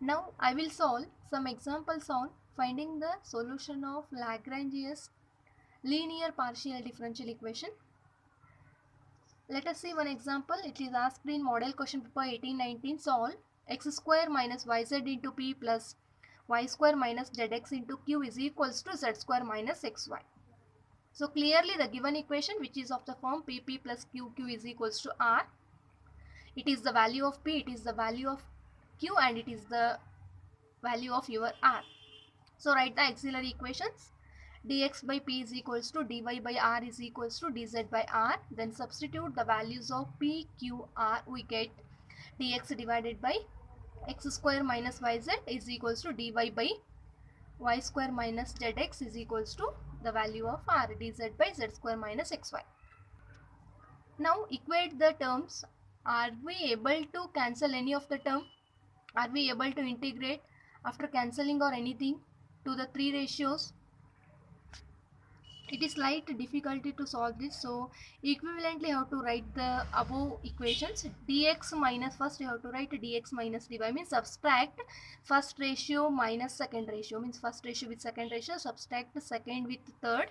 Now I will solve some examples on finding the solution of Lagrange's linear partial differential equation. Let us see one example. It is asked in model question paper 1819. Solve x square minus yz into p plus y square minus zx into q is equals to z square minus xy. So clearly the given equation, which is of the form pp plus qq is equals to r. It is the value of p, it is the value of q, and it is the value of your r. So write the auxiliary equations. Dx by p is equals to dy by r is equals to dz by r. Then substitute the values of p, q, r. We get dx divided by x square minus yz is equals to dy by y square minus zx is equals to the value of r, dz by z square minus xy. Now equate the terms. Are we able to cancel any of the term? Are we able to integrate after cancelling or anything to the three ratios? It is slight difficulty to solve this, so equivalently you have to write the above equations. Dx minus, first you have to write dx minus dy, means subtract first ratio minus second ratio, means first ratio with second ratio, subtract second with third,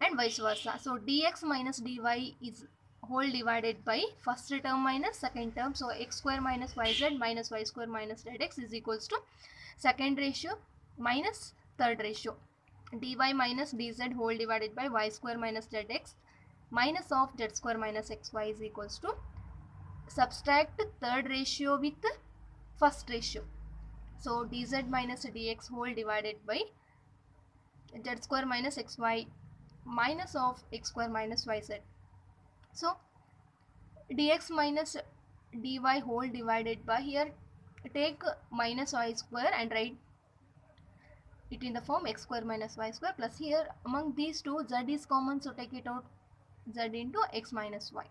and vice versa. So dx minus dy is whole divided by first term minus second term. So x square minus yz minus y square minus zx is equals to second ratio minus third ratio. Dy minus dz whole divided by y square minus zx minus of z square minus xy is equals to subtract third ratio with first ratio. So dz minus dx whole divided by z square minus xy minus of x square minus yz. So dx minus dy whole divided by, here take minus y square and write it in the form x square minus y square, plus here among these two z is common, so take it out, z into x minus y,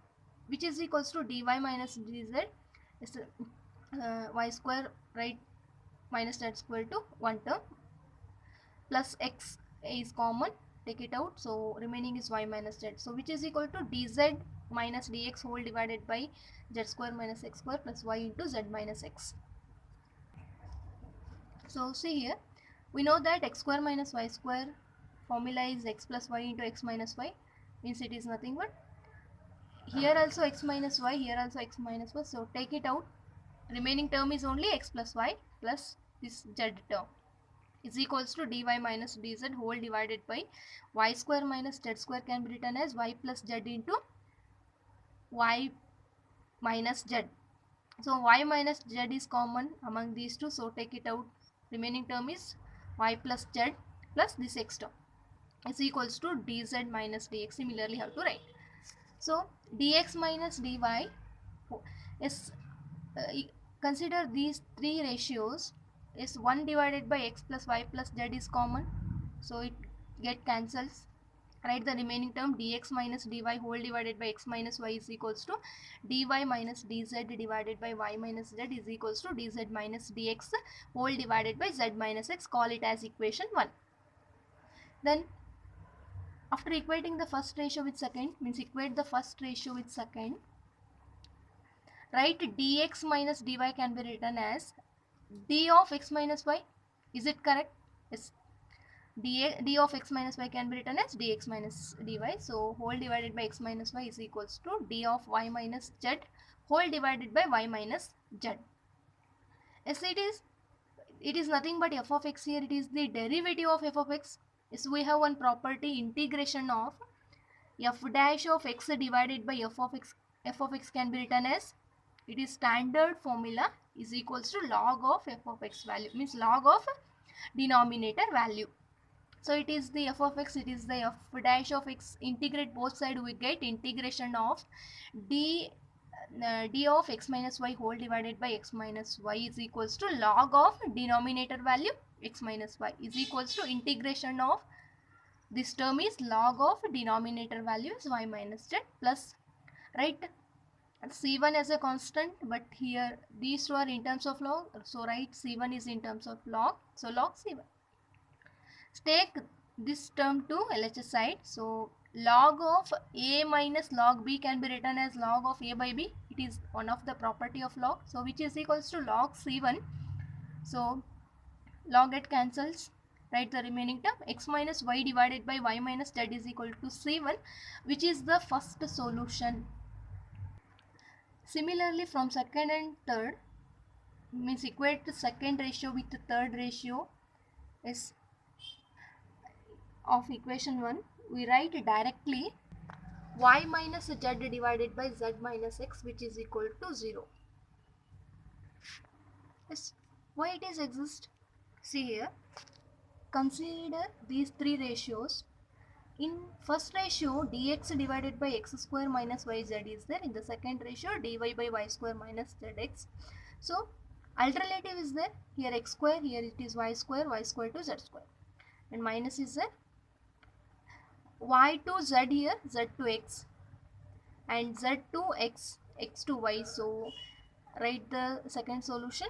which is equals to dy minus dz is y square, right, minus z square to one term, plus x is common, take it out, so remaining is y minus z, so which is equal to dz minus dx whole divided by z square minus x square plus y into z minus x. So see here, we know that x square minus y square formula is x plus y into x minus y, means it is nothing but here also x minus y, here also x minus y, so take it out, remaining term is only x plus y plus this z term is equals to dy minus dz whole divided by y square minus z square can be written as y plus z into y minus z. So y minus z is common among these two, so take it out, remaining term is y plus z plus this x term is equals to dz minus dx. Similarly have to write. So dx minus dy is consider these three ratios is 1 divided by x plus y plus z is common, so it get cancels. Write the remaining term dx minus dy whole divided by x minus y is equals to dy minus dz divided by y minus z is equals to dz minus dx whole divided by z minus x. Call it as equation 1. Then after equating the first ratio with second, means equate the first ratio with second, write dx minus dy can be written as d of x minus y. Is it correct? Yes. d of x minus y can be written as dx minus dy. So whole divided by x minus y is equals to d of y minus z whole divided by y minus z. Yes, it is nothing but f of x here. It is the derivative of f of x. Yes, we have one property, integration of f dash of x divided by f of x can be written as, it is standard formula, is equals to log of f of x value, means log of denominator value. So it is the f of x, it is the f dash of x, integrate both sides, we get integration of d of x minus y whole divided by x minus y is equals to log of denominator value x minus y is equals to integration of this term is log of denominator value is y minus z, plus write c1 as a constant, but here these two are in terms of log, so write c1 is in terms of log, so log c1. Take this term to LHS side, so log of a minus log b can be written as log of a by b. It is one of the property of log, so which is equals to log c1 So log get cancels. Write the remaining term. X minus y divided by y minus z is equal to C1, which is the first solution. Similarly, from second and third, means equate the second ratio with the third ratio is of equation 1. We write directly y minus z divided by z minus x, which is equal to 0. Yes. Why it is exist? See here. Consider these three ratios. In first ratio, dx divided by x square minus yz is there. In the second ratio, dy by y square minus zx. So alternative is there. Here x square, here it is y square to z square. And minus is there. Y to z here, z to x. And z to x, x to y. So write the second solution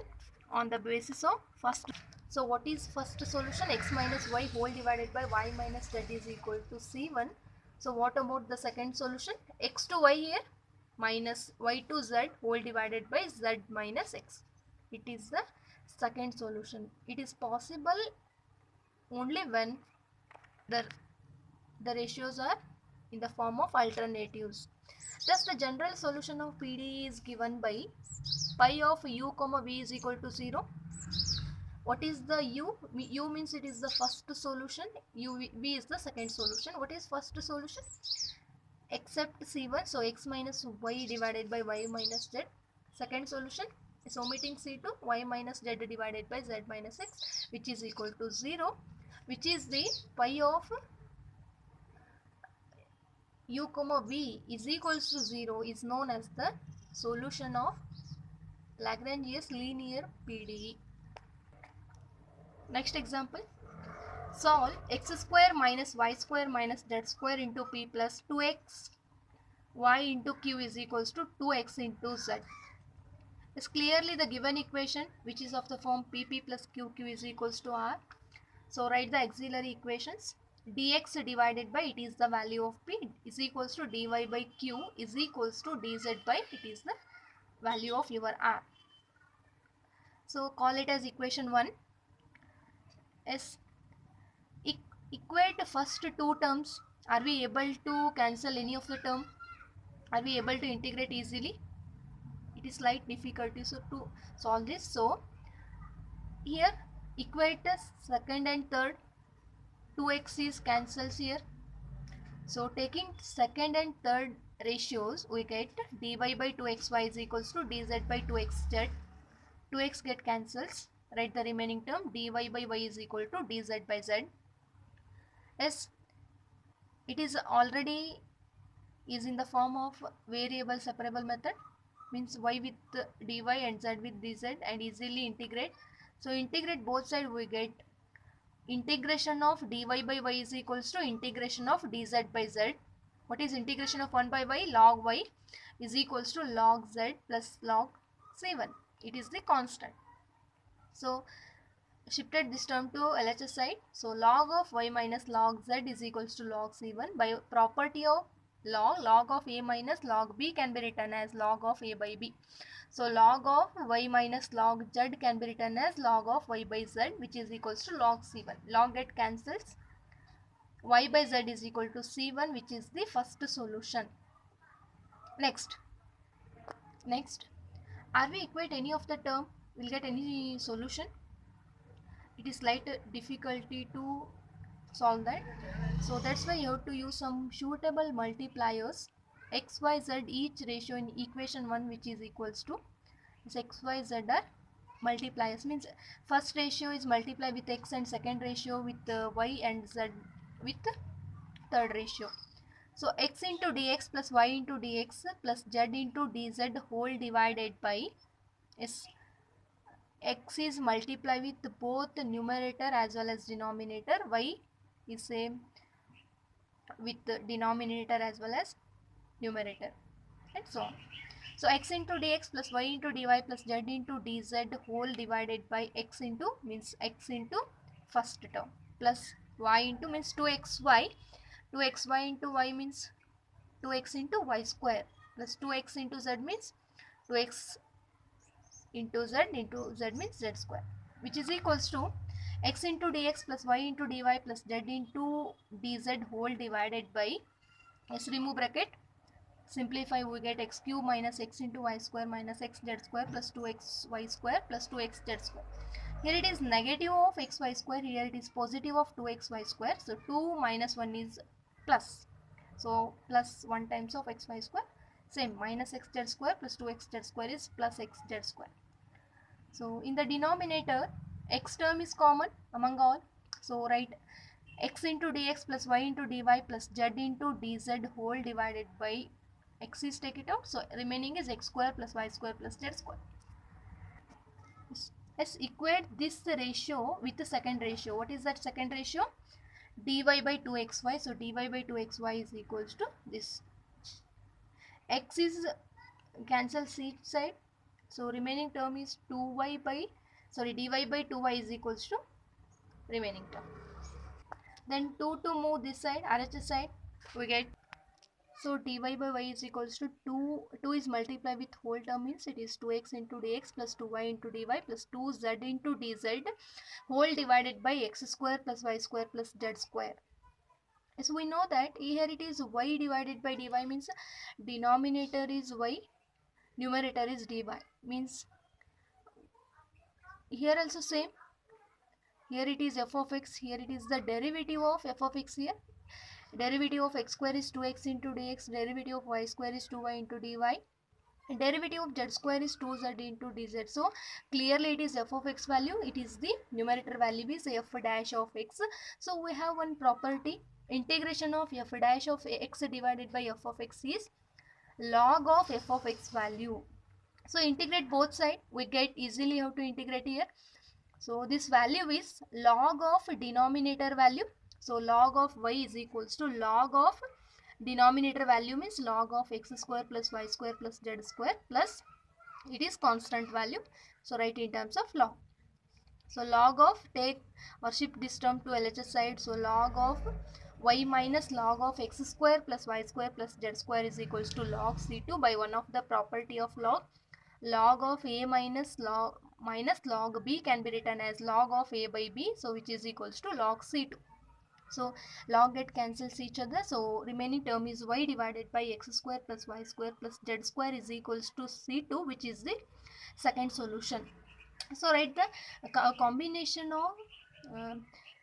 on the basis of first. So what is first solution? X minus y whole divided by y minus z is equal to C1. So what about the second solution? X to y here minus y to z whole divided by z minus x. It is the second solution. It is possible only when the ratios are in the form of alternatives. Thus the general solution of PD is given by pi of u comma v is equal to 0. What is the u? U means it is the first solution, v is the second solution. What is first solution? Except C1, so x minus y divided by y minus z. Second solution is omitting C2, y minus z divided by z minus x, which is equal to 0, which is the pi of u comma v is equals to 0 is known as the solution of Lagrange's linear PDE. Next example, solve x square minus y square minus z square into p plus 2x y into q is equals to 2x into z. Is clearly the given equation which is of the form pp plus qq is equals to r. So write the auxiliary equations. Dx divided by it is the value of p is equals to dy by q is equals to dz by it is the value of your r. So call it as equation 1. Is equate first two terms. Are we able to cancel any of the term? Are we able to integrate easily? It is slight difficulty so to solve this. So here equate the second and third, 2x is cancels here. So taking second and third ratios, we get dy by 2xy is equals to dz by 2xz. 2x get cancels. Write the remaining term dy by y is equal to dz by z. Yes, it is already is in the form of variable separable method, means y with dy and z with dz, and easily integrate. So integrate both sides, we get integration of dy by y is equals to integration of dz by z. What is integration of 1 by y? Log y is equals to log z plus log c1. It is the constant. So shifted this term to LHS side. So log of y minus log z is equals to log c1. By property of log of a minus log b can be written as log of a by b. So log of y minus log z can be written as log of y by z, which is equals to log c1. Log get cancels. Y by z is equal to c1, which is the first solution. Next, are we equate any of the term? We'll get any solution. It is slight difficulty to solve that. So that's why you have to use some suitable multipliers. X, y, z each ratio in equation 1, which is equals to this x, y, z are multipliers, means first ratio is multiply with x and second ratio with y and z with third ratio. So x into dx plus y into dx plus z into dz whole divided by is x is multiply with both the numerator as well as denominator, y is same with the denominator as well as numerator, and so on. So x into dx plus y into dy plus z into dz whole divided by x into means x into first term plus y into means 2xy. 2xy into y means 2x into y square plus 2x into z means 2x into z means z square. which is equals to x into dx plus y into dy plus z into dz whole divided by, let's remove bracket, simplify, we get x cube minus x into y square minus x z square plus 2xy square plus 2x z square. Here it is negative of xy square, here it is positive of 2xy square, so 2 minus 1 is plus, so plus 1 times of xy square, same minus x z square plus 2x z square is plus x z square. So in the denominator x term is common among all, so write x into dx plus y into dy plus z into dz whole divided by x is take it out, so remaining is x square plus y square plus z square. Let's equate this ratio with the second ratio. What is that second ratio? Dy by 2xy, so dy by 2xy is equals to this. X is cancel each side, so remaining term is 2y by, sorry, dy by 2y is equals to remaining term. Then 2 to move this side, RHS side, we get, so dy by y is equals to 2 is multiplied with whole term, means it is 2x into dx plus 2y into dy plus 2z into dz whole divided by x square plus y square plus z square. So we know that here it is y divided by dy, means denominator is y, numerator is dy, means here also same, here it is f of x, here it is the derivative of f of x, here derivative of x square is 2x into dx, derivative of y square is 2y into dy, derivative of z square is 2z into dz. So clearly it is f of x value, it is the numerator value is f dash of x. So we have one property, integration of f dash of x divided by f of x is log of f of x value. So integrate both sides, we get easily how to integrate here. So this value is log of denominator value, so log of y is equals to log of denominator value, means log of x square plus y square plus z square, plus it is constant value, so write in terms of log. So log of, take or shift this term to LHS side, so log of y minus log of x square plus y square plus z square is equals to log C2 by one of the property of log. Log of a minus log b can be written as log of a by b, so which is equals to log C2. So log get cancels each other, so remaining term is y divided by x square plus y square plus z square is equals to C2, which is the second solution. So write the combination of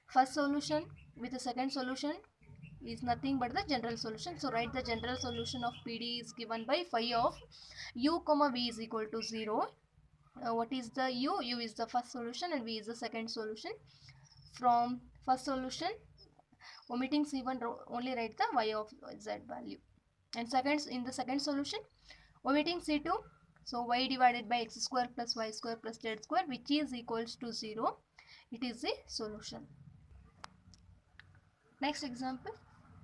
first solution with the second solution is nothing but the general solution. So write the general solution of PD is given by phi of u comma v is equal to 0. What is the u? U is the first solution and v is the second solution. From first solution, omitting C1, only write the y of z value. And second, in the second solution, omitting C2, so y divided by x square plus y square plus z square, which is equals to 0. It is the solution. Next example,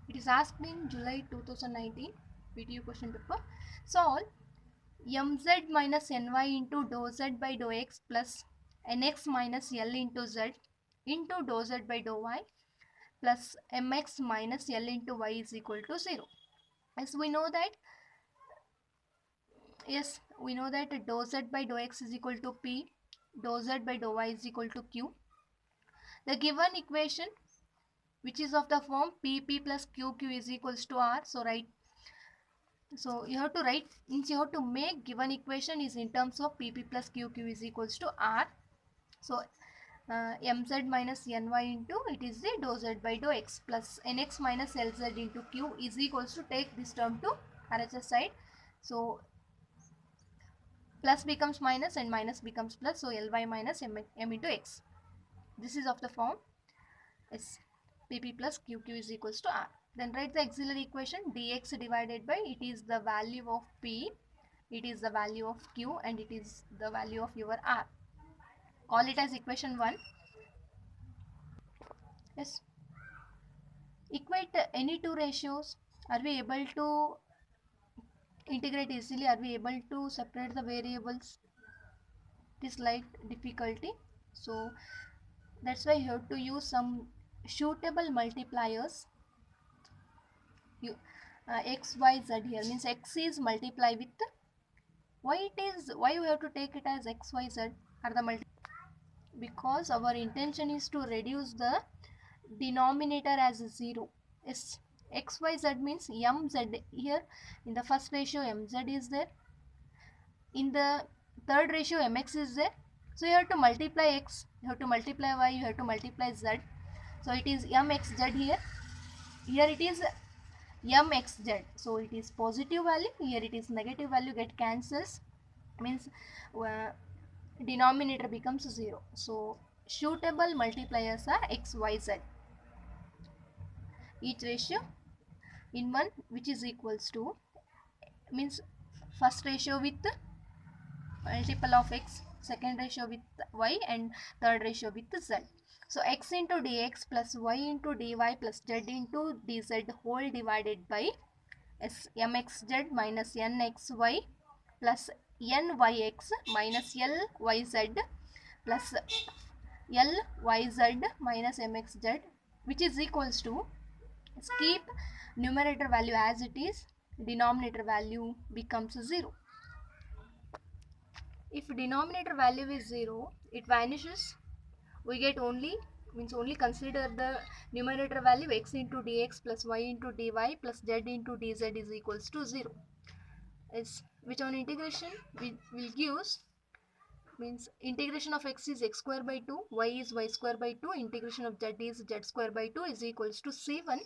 it is asked in July 2019 PTU question paper. Solve mz minus ny into dou z by dou x plus nx minus l into z into dou z by dou y plus mx minus l into y is equal to 0. As we know that, yes, we know that dou z by dou x is equal to p, dou z by dou y is equal to q. The given equation, which is of the form pp plus qq is equals to r, so write, so you have to write, means you have to make given equation is in terms of pp plus qq is equals to r. So mz minus ny into, it is the dou z by dou x plus nx minus lz into q is equals to, take this term to RHS side, so plus becomes minus and minus becomes plus, so ly minus m into x. This is of the form is pp plus qq is equals to r. Then write the auxiliary equation, dx divided by, it is the value of p, it is the value of q, and it is the value of your r. Call it as equation 1. Yes. Equate any two ratios. Are we able to integrate easily? Are we able to separate the variables? It is slight difficulty. So that's why you have to use some suitable multipliers. You x, y, z here, means x is multiply with, why it is, why we have to take it as x, y, z are the multi, because our intention is to reduce the denominator as 0. Yes, xyz means mz. Here in the first ratio mz is there, in the third ratio mx is there, so you have to multiply x, you have to multiply y, you have to multiply z. So it is mxz here. Here it is mxz, so it is positive value, here it is negative value, get cancels, means denominator becomes 0. So suitable multipliers are x, y, z. Each ratio in one which is equals to, means first ratio with multiple of x, second ratio with y, and third ratio with z. So x into dx plus y into dy plus z into dz whole divided by mxz minus nxy plus nyx minus lyz plus lyz minus mxz, which is equals to, keep numerator value as it is, denominator value becomes 0. If denominator value is 0, it vanishes. We get only, means only consider the numerator value x into dx plus y into dy plus z into dz is equals to 0. Is which on integration will gives, means integration of x is x square by 2, y is y square by 2, integration of z is z square by 2 is equals to c1,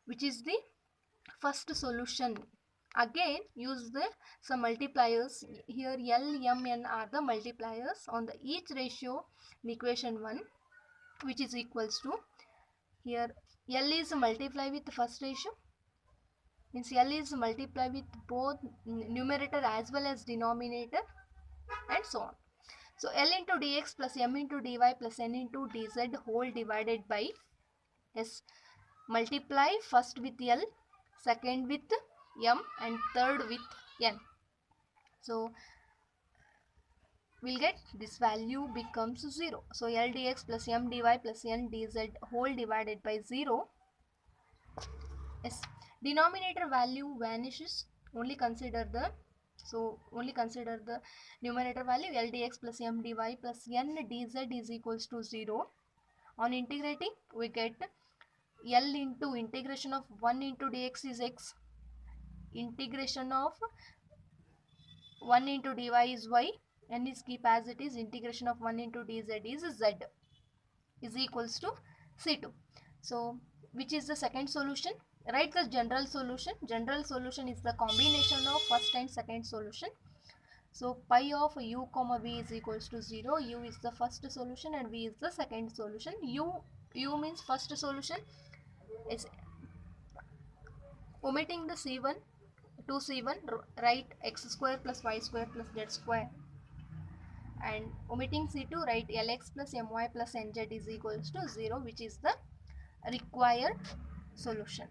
which is the first solution. Again use the some multipliers here, L, M, N are the multipliers on the each ratio in equation 1, which is equals to, here L is multiply with the first ratio, means L is multiply with both numerator as well as denominator, and so on. So L into dx plus m into dy plus n into dz whole divided by s, multiply first with L, second with m, and third with n. So we'll get this value becomes 0. So L dx plus m dy plus n dz whole divided by 0. Yes, denominator value vanishes, only consider the, so only consider the numerator value L dx plus m dy plus n dz is equals to 0. On integrating we get L into integration of 1 into dx is x, integration of 1 into dy is y, n is keep as it is, integration of 1 into dz is z is equals to C2. So which is the second solution? Write the general solution. General solution is the combination of first and second solution. So pi of u comma v is equals to 0. U is the first solution and v is the second solution. U means first solution is omitting the c1 to c1, write x square plus y square plus z square, and omitting c2, write lx plus my plus nz is equals to 0, which is the required solution.